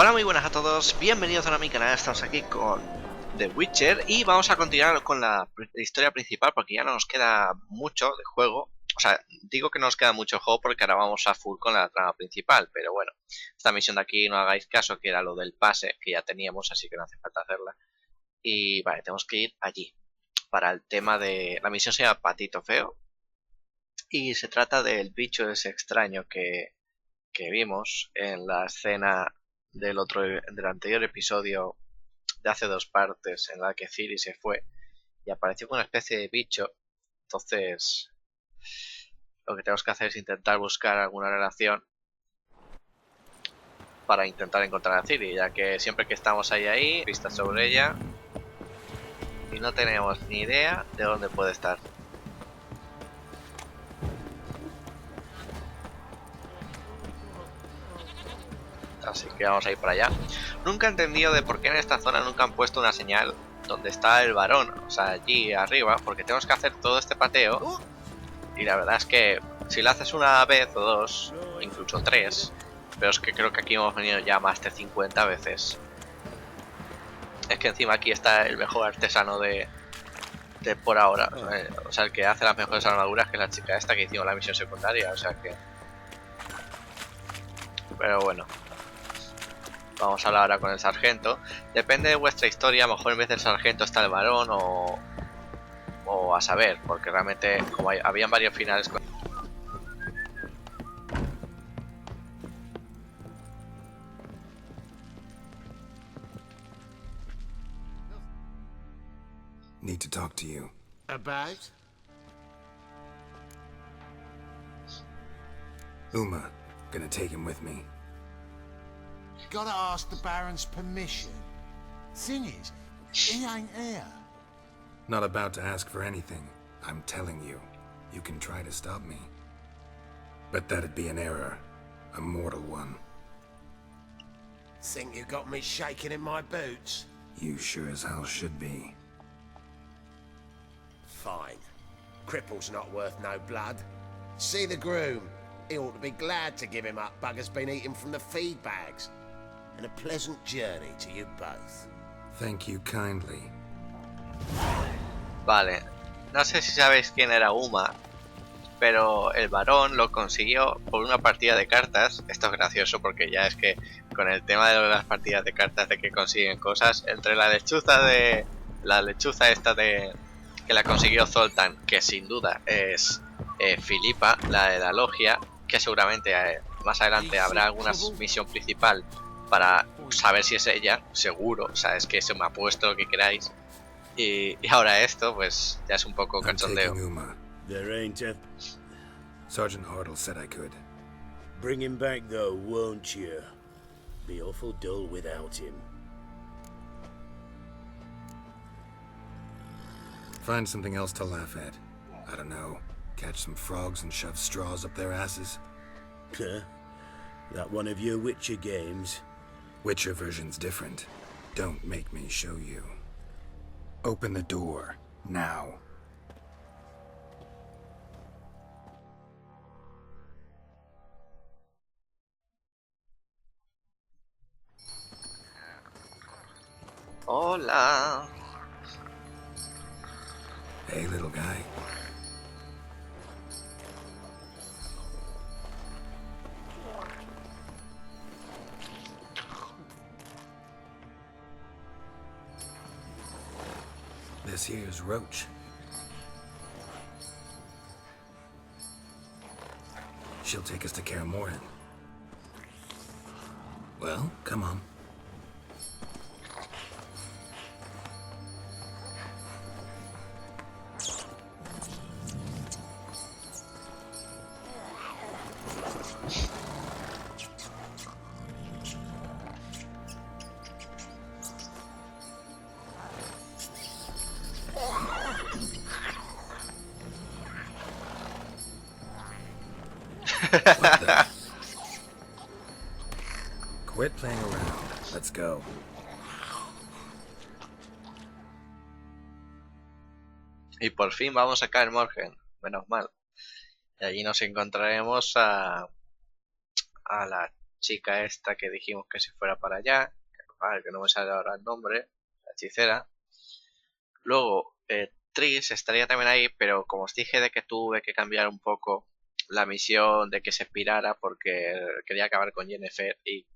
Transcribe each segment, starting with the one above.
Hola, muy buenas a todos, bienvenidos a mi canal. Estamos aquí con The Witcher y vamos a continuar con la historia principal porque ya no nos queda mucho de juego. O sea, digo que no nos queda mucho de juego porque ahora vamos a full con la trama principal, pero bueno, esta misión de aquí no hagáis caso, que era lo del pase, que ya teníamos, así que no hace falta hacerla. Y vale, tenemos que ir allí para el tema de... La misión se llama Patito Feo y se trata del bicho ese extraño que vimos en la escena del anterior episodio de hace dos partes, en la que Ciri se fue y apareció con una especie de bicho. Entonces lo que tenemos que hacer es intentar buscar alguna relación para intentar encontrar a Ciri, ya que siempre que estamos ahí pistas sobre ella y no tenemos ni idea de dónde puede estar. Así que vamos a ir para allá. Nunca he entendido de por qué en esta zona nunca han puesto una señal donde está el varón, o sea, allí arriba, porque tenemos que hacer todo este pateo. Y la verdad es que si lo haces una vez o dos, incluso tres, pero es que creo que aquí hemos venido ya más de 50 veces. Es que encima aquí está el mejor artesano de por ahora, o sea, el que hace las mejores armaduras, que es la chica esta que hicimos la misión secundaria, o sea que... Pero bueno, vamos a hablar ahora con el sargento. Depende de vuestra historia, a lo mejor en vez del sargento está el varón o a saber, porque realmente como habían varios finales con... Need to talk to you. About? Uma, gonna take him with me. Gotta ask the Baron's permission. Thing is, he ain't here. Not about to ask for anything. I'm telling you, you can try to stop me. But that'd be an error. A mortal one. Think you got me shaking in my boots? You sure as hell should be. Fine. Cripple's not worth no blood. See the groom. He ought to be glad to give him up. Bugger's been eating from the feed bags. And a pleasant journey to you both. Thank you kindly. Vale, no sé si sabéis quién era Uma, pero el varón lo consiguió por una partida de cartas. Esto es gracioso porque ya es que con el tema de las partidas de cartas de que consiguen cosas, entre la lechuza esta de que la consiguió Zoltan, que sin duda es Filipa, la de la logia, que seguramente más adelante habrá alguna misión principal para saber si es ella, seguro, o sea, es que se me ha puesto lo que queráis. Y ahora esto, pues ya es un poco I'm cachondeo. taking Uma. There ain't a... Sergeant Hartle said I could. Bring him back though, won't you? Be awful dull without him. Find something else to laugh at. I don't know. Catch some frogs and shove straws up their asses. Huh? That one of your Witcher games? Witcher version's different. Don't make me show you. Open the door, now. Hola. Hey, little guy. This here's Roach. She'll take us to Kaer Morhen. Well, come on. What the? Quit playing around. Let's go. Y por fin vamos a Kaer Morhen, menos mal. Y allí nos encontraremos a la chica esta que dijimos que se fuera para allá, que no me sale ahora el nombre, la hechicera. Luego, Triss estaría también ahí, pero como os dije de que tuve que cambiar un poco la misión de que se pirara porque quería acabar con Yennefer y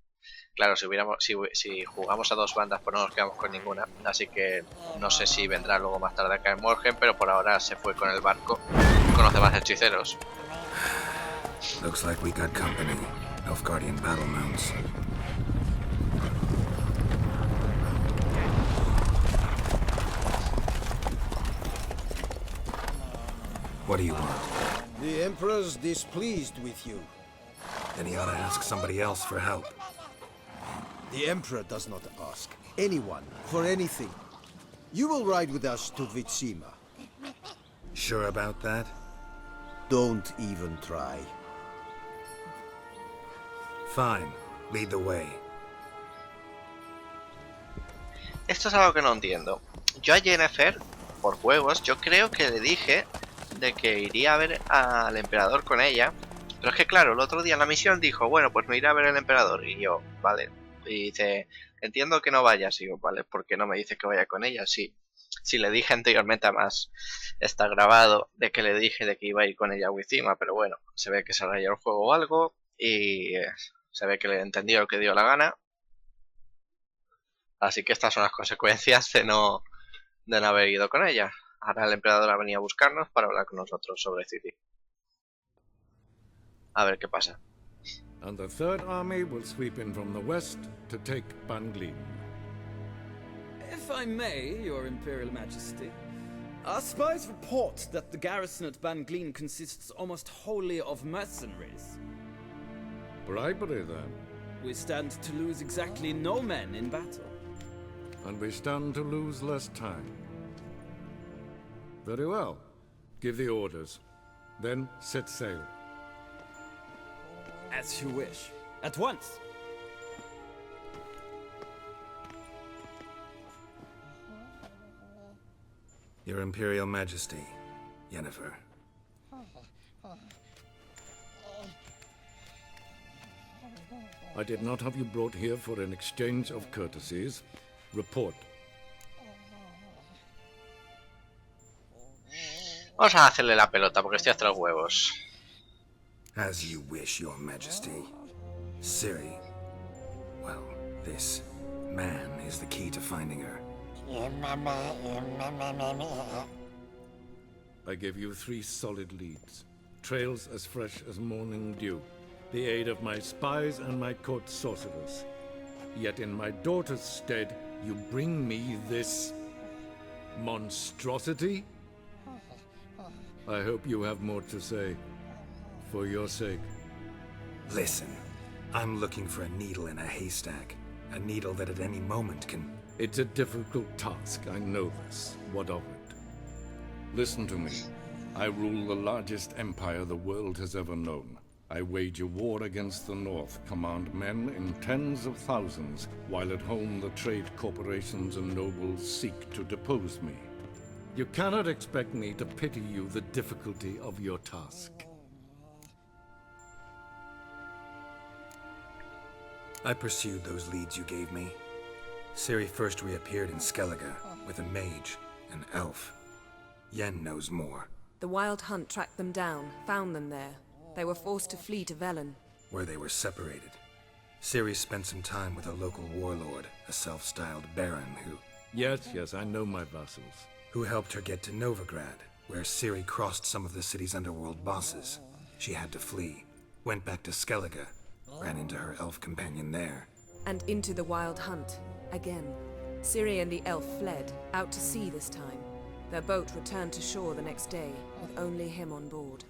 claro, si jugamos a dos bandas pues no nos quedamos con ninguna, así que no sé si vendrá luego más tarde acá en Morhen, pero por ahora se fue con el barco con los demás hechiceros. Looks like we got company. Nilfgaardian battle mounts. What do you want? The Emperor's displeased with you. Then he ought to ask somebody else for help. The Emperor does not ask anyone for anything. You will ride with us to Vitsima. Sure about that? Don't even try. Fine. Lead the way. Esto es algo que no entiendo. Yo a Yennefer, por juegos, yo creo que le dije de que iría a ver al emperador con ella. Pero es que claro, el otro día en la misión dijo, bueno, pues me iré a ver al emperador. Y yo, vale. Y dice, entiendo que no vayas. Y yo, vale, ¿por qué no me dice que vaya con ella? Sí. Si le dije anteriormente, además está grabado de que le dije de que iba a ir con ella a Vitsima, pero bueno, se ve que se rayó el juego o algo y se ve que le entendió lo que dio la gana. Así que estas son las consecuencias de no haber ido con ella. Ahora el emperador ha venido a buscarnos para hablar con nosotros sobre City. A ver qué pasa. And the Third Army will sweep in from the west to take Banglin. If I may, Your Imperial Majesty, our spies report that the garrison at Banglin consists almost wholly of mercenaries. Bribery, then. We stand to lose exactly no men in battle. And we stand to lose less time. Very well. Give the orders. Then set sail. As you wish. At once! Your Imperial Majesty, Yennefer. I did not have you brought here for an exchange of courtesies. Report. Vamos a hacerle la pelota porque estoy hasta los huevos. As you wish, Your Majesty. Ciri. Well, this man is the key to finding her. I gave you 3 solid leads. Trails as fresh as morning dew. The aid of my spies and my court sorcerers. Yet in my daughter's stead, you bring me this monstrosity? I hope you have more to say. For your sake. Listen, I'm looking for a needle in a haystack. A needle that at any moment can... It's a difficult task, I know this. What of it? Listen to me. I rule the largest empire the world has ever known. I wage a war against the North, command men in tens of thousands, while at home the trade corporations and nobles seek to depose me. You cannot expect me to pity you the difficulty of your task. I pursued those leads you gave me. Ciri first reappeared in Skellige with a mage, an elf. Yen knows more. The Wild Hunt tracked them down, found them there. They were forced to flee to Velen. Where they were separated. Ciri spent some time with a local warlord, a self-styled baron Yes, I know my vassals. who helped her get to Novigrad, where Ciri crossed some of the city's underworld bosses. She had to flee, went back to Skellige, ran into her elf companion there. And into the Wild Hunt, again. Ciri and the elf fled, out to sea this time. Their boat returned to shore the next day, with only him on board.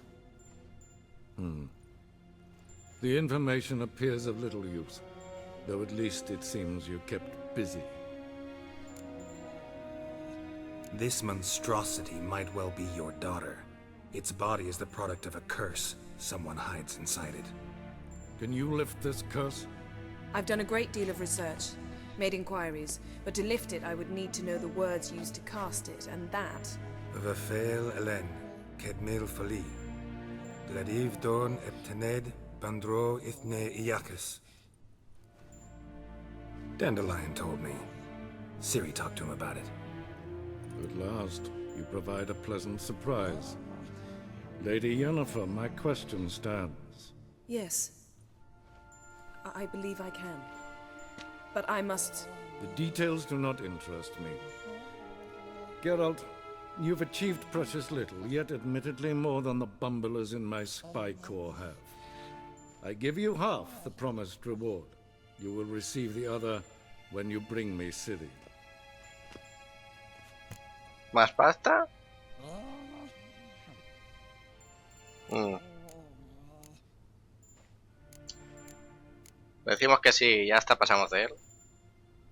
The information appears of little use, though at least it seems you kept busy. This monstrosity might well be your daughter. Its body is the product of a curse. Someone hides inside it. Can you lift this curse? I've done a great deal of research, made inquiries, but to lift it I would need to know the words used to cast it, and that... Vafel Elen, Kedmil Fali. Gladiv Dorn Eptened, Bandro Ithne Iacus. Dandelion told me. Ciri talked to him about it. At last, you provide a pleasant surprise. Lady Yennefer, my question stands. Yes. I believe I can. But I must... The details do not interest me. Geralt, you've achieved precious little, yet admittedly more than the bumblers in my spy corps have. I give you half the promised reward. You will receive the other when you bring me Ciri. ¿Más pasta? Decimos que sí, ya hasta pasamos de él.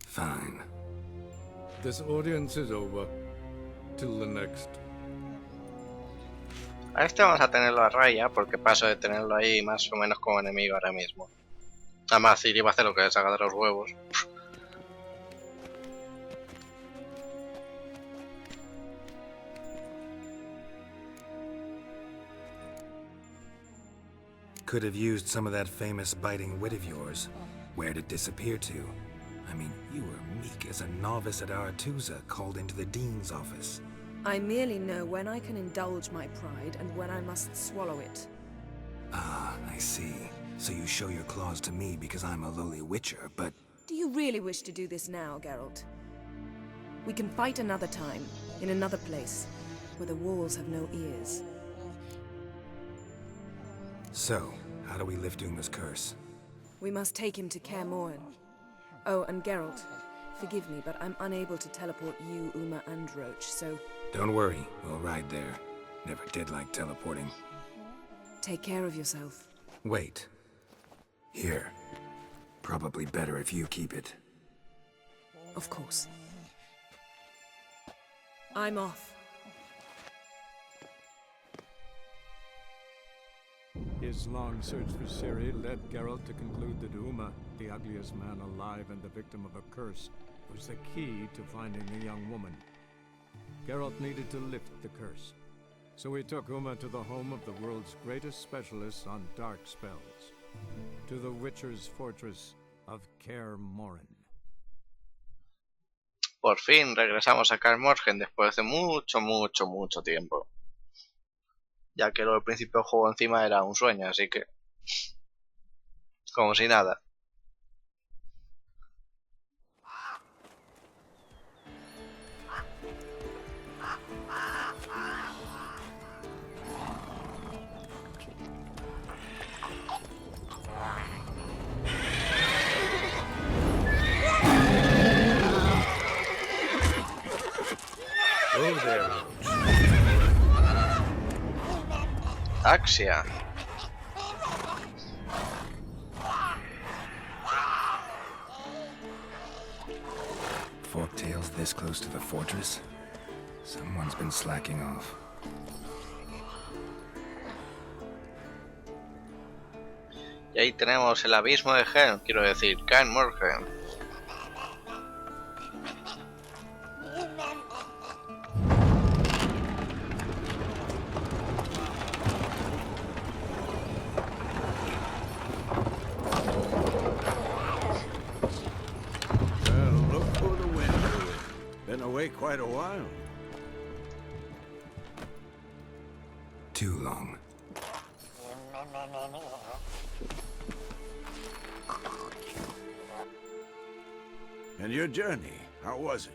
Fine. This audience is over. Till the next. A este vamos a tenerlo a raya porque paso de tenerlo ahí más o menos como enemigo ahora mismo. Además, Ciri va a hacer lo que le salga de los huevos. Could have used some of that famous biting wit of yours. Where'd it disappear to? I mean, you were meek as a novice at Aretusa called into the Dean's office. I merely know when I can indulge my pride and when I must swallow it. Ah, I see. So you show your claws to me because I'm a lowly witcher, but... Do you really wish to do this now, Geralt? We can fight another time, in another place, where the walls have no ears. So, how do we lift Uma's curse? We must take him to Kaer Morhen. Oh, and Geralt, forgive me, but I'm unable to teleport you, Uma, and Roach, so... Don't worry, we'll ride there. Never did like teleporting. Take care of yourself. Wait. Here. Probably better if you keep it. Of course. I'm off. His long search for Ciri led Geralt to conclude that Uma, the ugliest man alive and the victim of a curse, was the key to finding the young woman. Geralt needed to lift the curse, so he took Uma to the home of the world's greatest specialist on dark spells, to the Witcher's fortress of Kaer Morhen. Por fin regresamos a Kaer Morhen después de mucho tiempo. Ya que lo del principio del juego encima era un sueño, así que... como si nada. Oh there. Axia. Forktail's this close to the fortress? Someone's been slacking off. Y ahí tenemos el abismo de Helm, quiero decir, Kaer Morhen. Quite a while. Too long. And your journey, how was it?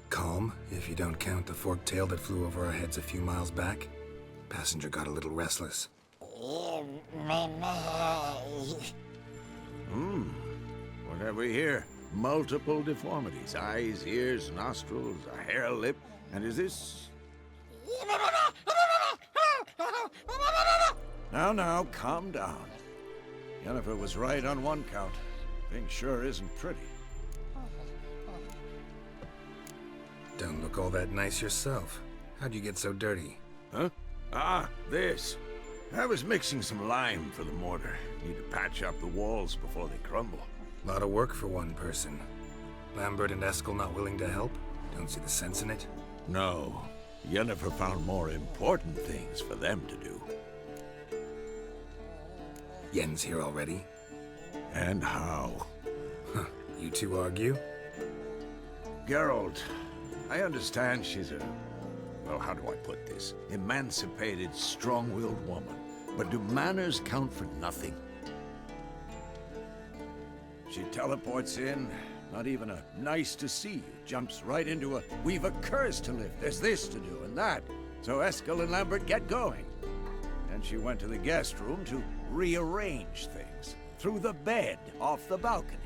Calm, if you don't count the forktail that flew over our heads a few miles back. Passenger got a little restless. What have we here? Multiple deformities. Eyes, ears, nostrils, a hair lip. And is this... Now, calm down. Yennefer was right on one count. Thing sure isn't pretty. Don't look all that nice yourself. How'd you get so dirty? Huh? Ah, this. I was mixing some lime for the mortar. Need to patch up the walls before they crumble. Lot of work for one person. Lambert and Eskel not willing to help? Don't see the sense in it? No. Yennefer found more important things for them to do. Yen's here already? And how? Huh. You two argue? Geralt, I understand she's a... well, how do I put this? Emancipated, strong-willed woman. But do manners count for nothing? She teleports in, not even a nice to see you, jumps right into a we've a curse to lift, there's this to do and that. So Eskel and Lambert get going. And she went to the guest room to rearrange things. Through the bed, off the balcony.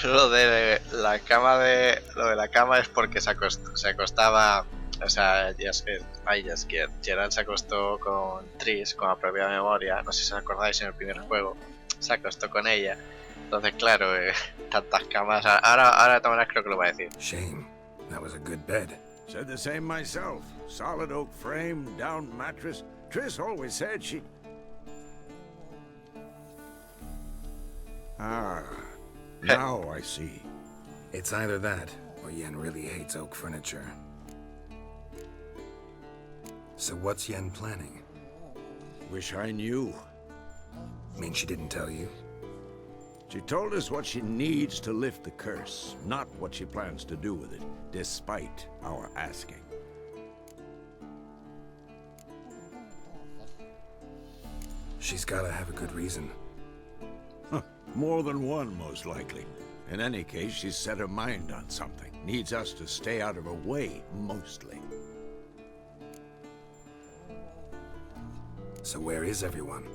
Lo de la cama es porque se acostaba, o sea, Jaskier. Geralt se acostó con Triss, con la propia memoria, no sé si os acordáis en el primer juego, se acostó con ella. Entonces, claro, tantas camas. Ahora de todas maneras creo que lo va a decir. Shame. That was a good bed. Said the same myself. Solid oak frame, down mattress. Triss always said she... Ah, now I see. It's either that, or Yen really hates oak furniture. So what's Yen planning? Wish I knew. Mean she didn't tell you? She told us what she needs to lift the curse, not what she plans to do with it, despite our asking. She's gotta have a good reason. More than one, most likely. In any case, she's set her mind on something. Needs us to stay out of her way, mostly. So where is everyone?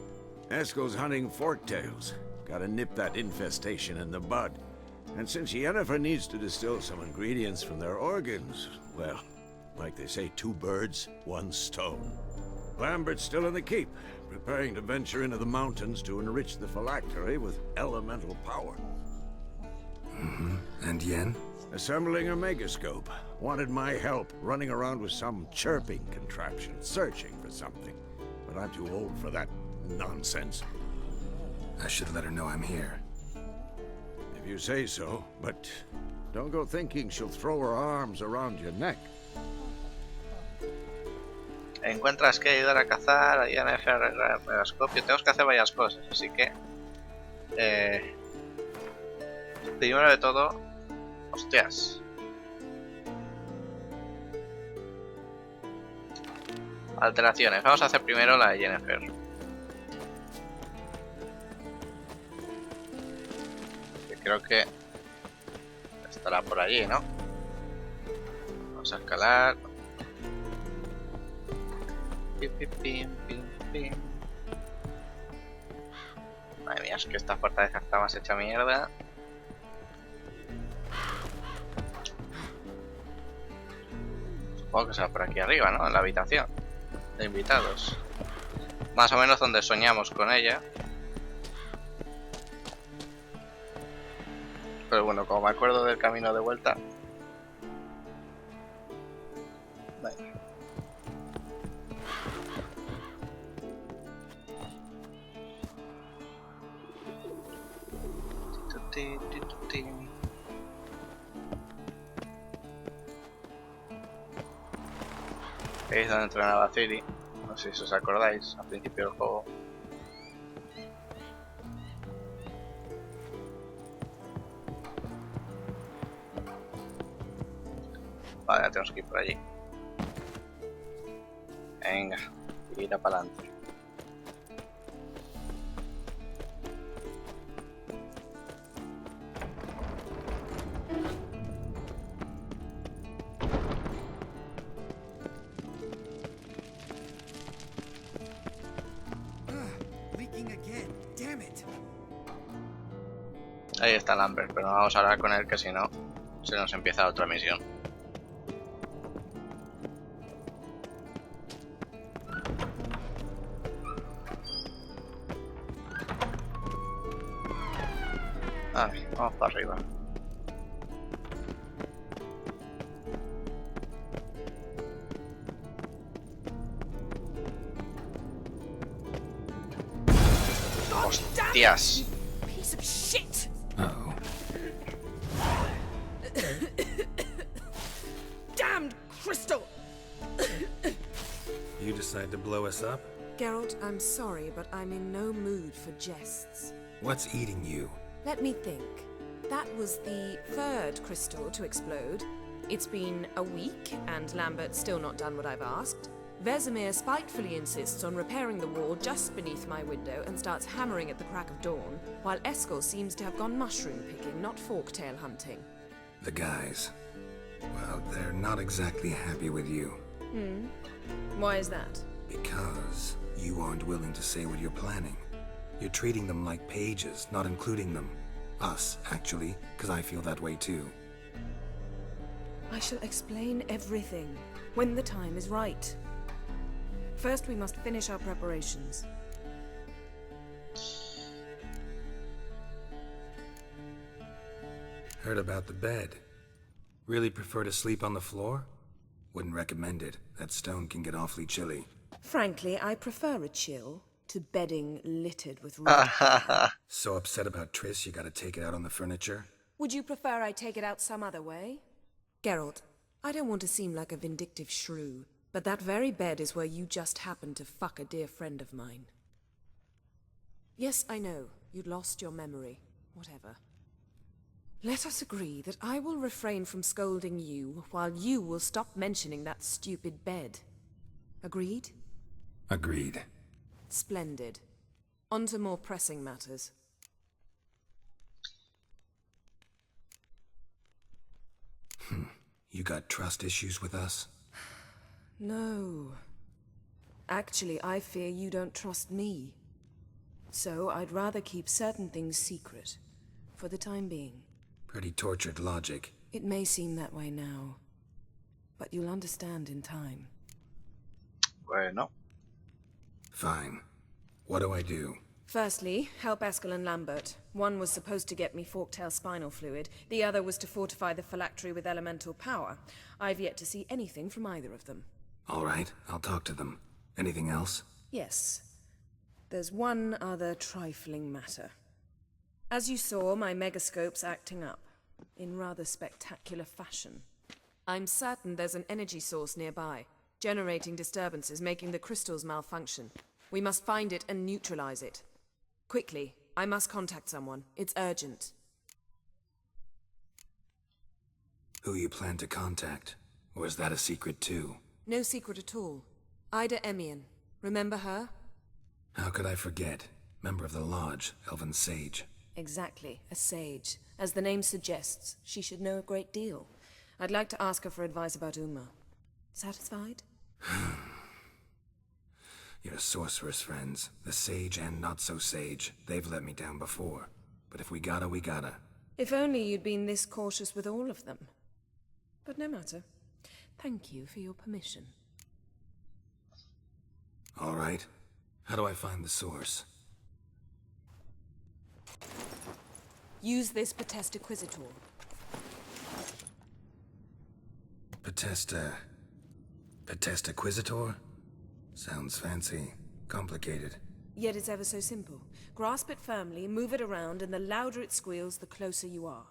Eskel's hunting forktails. Gotta nip that infestation in the bud. And since Yennefer needs to distill some ingredients from their organs, well, like they say, 2 birds, 1 stone. Lambert's still in the keep, preparing to venture into the mountains to enrich the phylactery with elemental power. Mm-hmm. And Yen? Assembling a megascope. Wanted my help running around with some chirping contraption, searching for something. But I'm too old for that nonsense. I should let her know I'm here. If you say so, but don't go thinking she'll throw her arms around your neck. Encuentras que ayudar a cazar, a Yennefer a arreglar el megascopio. Tenemos que hacer varias cosas, así que... primero de todo... Hostias. Alteraciones. Vamos a hacer primero la de Yennefer. Que creo que... estará por allí, ¿no? Vamos a escalar... Madre mía, es que esta fortaleza está más hecha mierda. Supongo que será por aquí arriba, ¿no? En la habitación de invitados. Más o menos donde soñamos con ella. Pero bueno, como me acuerdo del camino de vuelta... Vale. Ahí es donde entrenaba Ciri. No sé si os acordáis al principio del juego. Vale, ya tenemos que ir por allí. Venga, tira para adelante. Ahí está Lambert, pero no vamos a hablar con él, que si no se nos empieza otra misión. Vale, vamos para arriba. Hostias. Piece of shit. Uh-oh. Damned crystal! You decide to blow us up? Geralt, I'm sorry, but I'm in no mood for jests. What's eating you? Let me think. That was the third crystal to explode. It's been a week, and Lambert's still not done what I've asked. Vesemir spitefully insists on repairing the wall just beneath my window and starts hammering at the crack of dawn, while Eskel seems to have gone mushroom picking, not forktail hunting. The guys. Well, they're not exactly happy with you. Why is that? Because you aren't willing to say what you're planning. You're treating them like pages, not including them. Us, actually, because I feel that way too. I shall explain everything when the time is right. First, we must finish our preparations. Heard about the bed. Really prefer to sleep on the floor? Wouldn't recommend it. That stone can get awfully chilly. Frankly, I prefer a chill to bedding littered with red hair. So upset about Triss, you gotta take it out on the furniture? Would you prefer I take it out some other way? Geralt, I don't want to seem like a vindictive shrew, but that very bed is where you just happened to fuck a dear friend of mine. Yes, I know. You'd lost your memory. Whatever. Let us agree that I will refrain from scolding you, while you will stop mentioning that stupid bed. Agreed? Agreed. Splendid. On to more pressing matters. You got trust issues with us? No. Actually, I fear you don't trust me. So I'd rather keep certain things secret, for the time being. Pretty tortured logic. It may seem that way now, but you'll understand in time. Bueno. Fine. What do I do? Firstly, help Eskel and Lambert. One was supposed to get me forktail spinal fluid, the other was to fortify the phylactery with elemental power. I've yet to see anything from either of them. All right, I'll talk to them. Anything else? Yes. There's one other trifling matter. As you saw, my megascope's acting up, in rather spectacular fashion. I'm certain there's an energy source nearby, generating disturbances, making the crystals malfunction. We must find it and neutralize it. Quickly, I must contact someone. It's urgent. Who you plan to contact? Or is that a secret too? No secret at all. Ida Emian. Remember her? How could I forget? Member of the Lodge, Elven Sage. Exactly, a sage. As the name suggests, she should know a great deal. I'd like to ask her for advice about Uma. Satisfied? Your sorceress friends, the sage and not-so-sage, they've let me down before. But if we gotta, we gotta. If only you'd been this cautious with all of them. But no matter. Thank you for your permission. All right. How do I find the source? Use this Potestaquizitor. Potestaquizitor? Sounds fancy. Complicated. Yet it's ever so simple. Grasp it firmly, move it around, and the louder it squeals, the closer you are.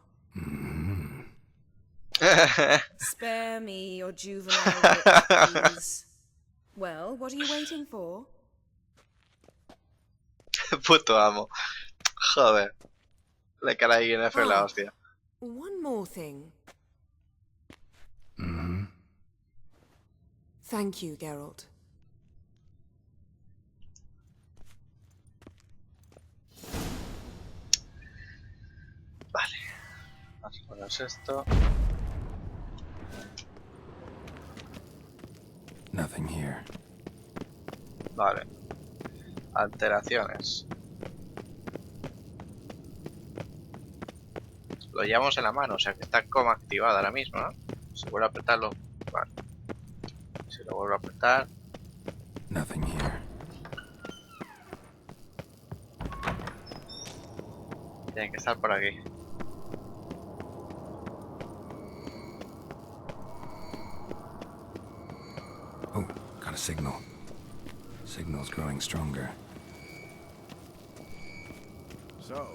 Spare me your juvenile wit, please. Well, what are you waiting for? Puto amo. Joder. Le cara ahí en F la hostia. One more thing. Thank you, Geralt. Vale. Vamos a poner esto. Nothing here. Vale. Alteraciones. Lo llevamos en la mano, o sea que está como activada ahora mismo, ¿no? Si vuelvo a apretarlo. Vale. Si lo vuelvo a apretar. Nothing here. Tiene que estar por aquí. Oh, got a signal. Signal's growing stronger. So,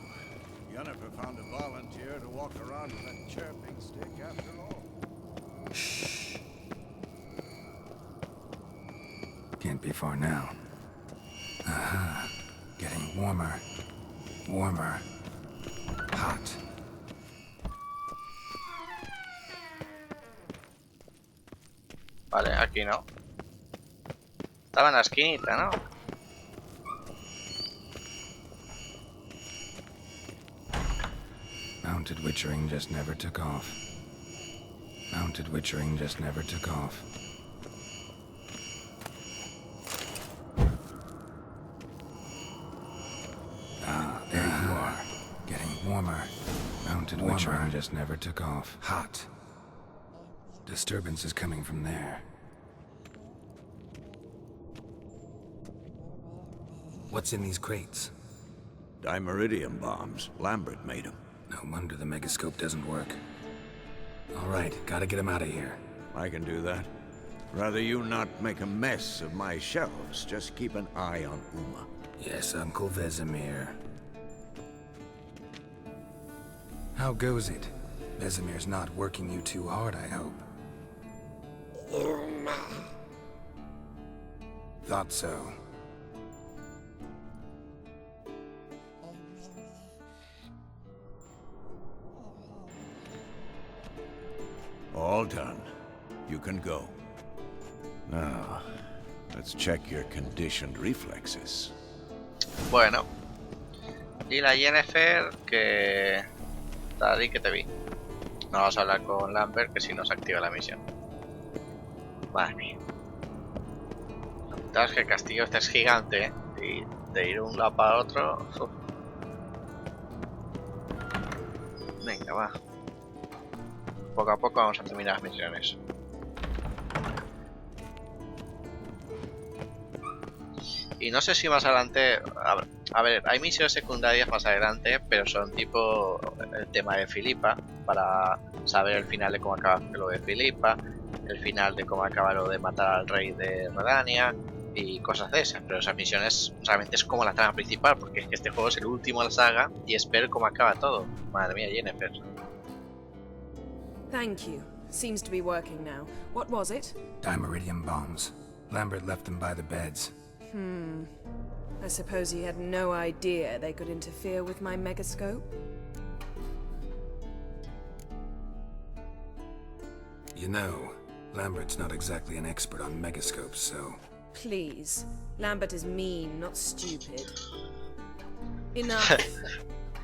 Yennefer found a volunteer to walk around with that chirping stick after all. Shh. Can't be far now. Aha. Getting warmer. Warmer. Hot. Vale, aquí no. Estaba en la esquinita, ¿no? Mounted Witchering just never took off. Mounted Witchering just never took off. Ah, there you are. Getting warmer. Mounted Witchering just never took off. Hot. Disturbance is coming from there. What's in these crates? Dimeridium bombs. Lambert made them. No wonder the megascope doesn't work. All right, gotta get him out of here. I can do that. Rather you not make a mess of my shelves. Just keep an eye on Uma. Yes, Uncle Vesemir. How goes it? Vesemir's not working you too hard, I hope. Thought so. All done. You can go. Now, let's check your conditioned reflexes. Bueno. Y la Yennefer que... Tadí que te vi. No vamos a hablar con Lambert que si no se activa la misión. Madre mía. La verdad es que el castillo este es gigante, ¿eh? Y de ir de un lado para otro... Uf. Venga, va. Poco a poco vamos a terminar las misiones. Y no sé si más adelante... A ver, hay misiones secundarias más adelante, pero son tipo el tema de Filipa, para saber el final de cómo acaba lo de Filipa, el final de cómo acaba lo de matar al rey de Redania y cosas de esas. Pero esas misiones realmente es como la trama principal, porque es que este juego es el último de la saga y espero cómo acaba todo. Madre mía, Yennefer. Thank you. Seems to be working now. What was it? Dimeridium bombs. Lambert left them by the beds. I suppose he had no idea they could interfere with my megascope? You know, Lambert's not exactly an expert on megascopes, so... Please. Lambert is mean, not stupid. Enough.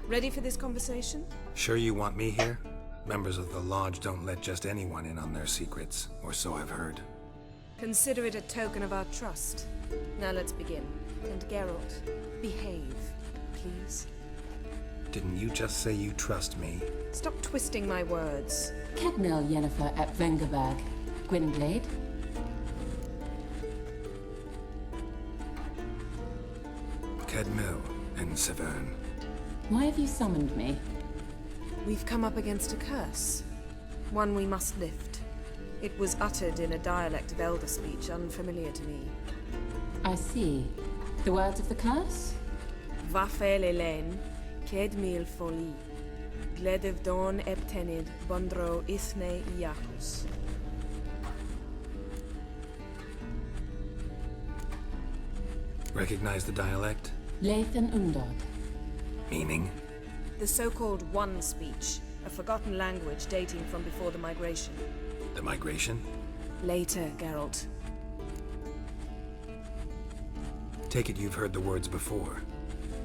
Ready for this conversation? Sure you want me here? Members of the Lodge don't let just anyone in on their secrets, or so I've heard. Consider it a token of our trust. Now let's begin. And Geralt, behave, please. Didn't you just say you trust me? Stop twisting my words. Kedmil Yennefer at Vengerberg. Gwynblade. Kedmil and Severn. Why have you summoned me? We've come up against a curse. One we must lift. It was uttered in a dialect of Elder speech unfamiliar to me. I see. The words of the curse? Vafel Elen, Kedmil Foli, Gledev Don Eptenid, Bondro Ithne Iacus. Recognize the dialect? Lathan Undod. Meaning? The so-called One speech, a forgotten language dating from before the migration. The migration? Later, Geralt. Take it you've heard the words before.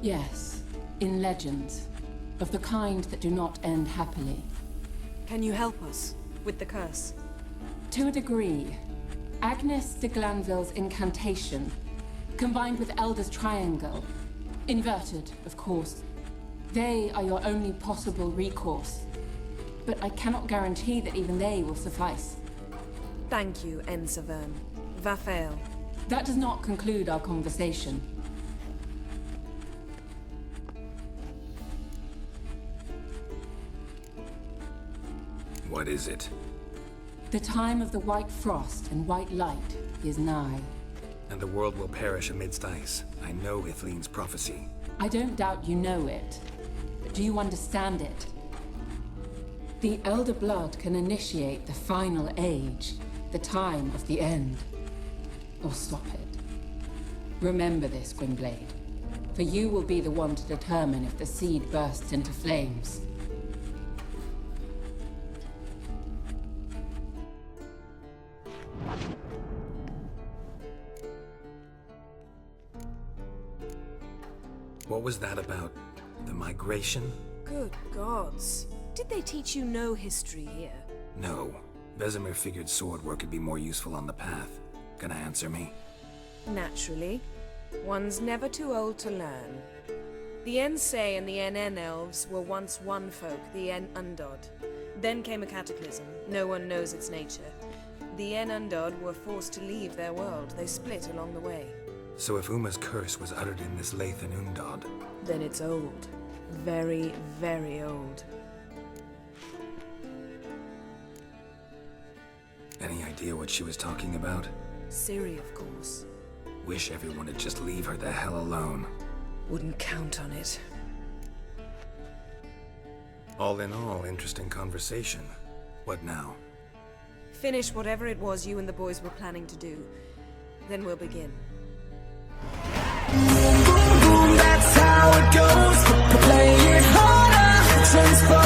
Yes, in legends. Of the kind that do not end happily. Can you help us with the curse? To a degree. Agnes de Glanville's incantation, combined with Elder's triangle, inverted, of course. They are your only possible recourse. But I cannot guarantee that even they will suffice. Thank you, Severn. Vafel. That does not conclude our conversation. What is it? The time of the white frost and white light is nigh. And the world will perish amidst ice. I know Ithleen's prophecy. I don't doubt you know it. But do you understand it? The Elder Blood can initiate the final age, the time of the end. Or stop it. Remember this, Gwynblade. For you will be the one to determine if the seed bursts into flames. What was that about? The migration? Good gods. Did they teach you no history here? No. Vesemir figured sword work could be more useful on the path. Gonna answer me? Naturally. One's never too old to learn. The Ensei and the NN elves were once one folk, the En Undod. Then came a cataclysm. No one knows its nature. The En Undod were forced to leave their world. They split along the way. So if Uma's curse was uttered in this Lathan Undod, then it's old. Very, very old. Any idea what she was talking about? Ciri, of course. Wish everyone would just leave her the hell alone. Wouldn't count on it. All in all, interesting conversation. What now? Finish whatever it was you and the boys were planning to do. Then we'll begin. Boom, boom, that's how it goes. Play it harder, transform.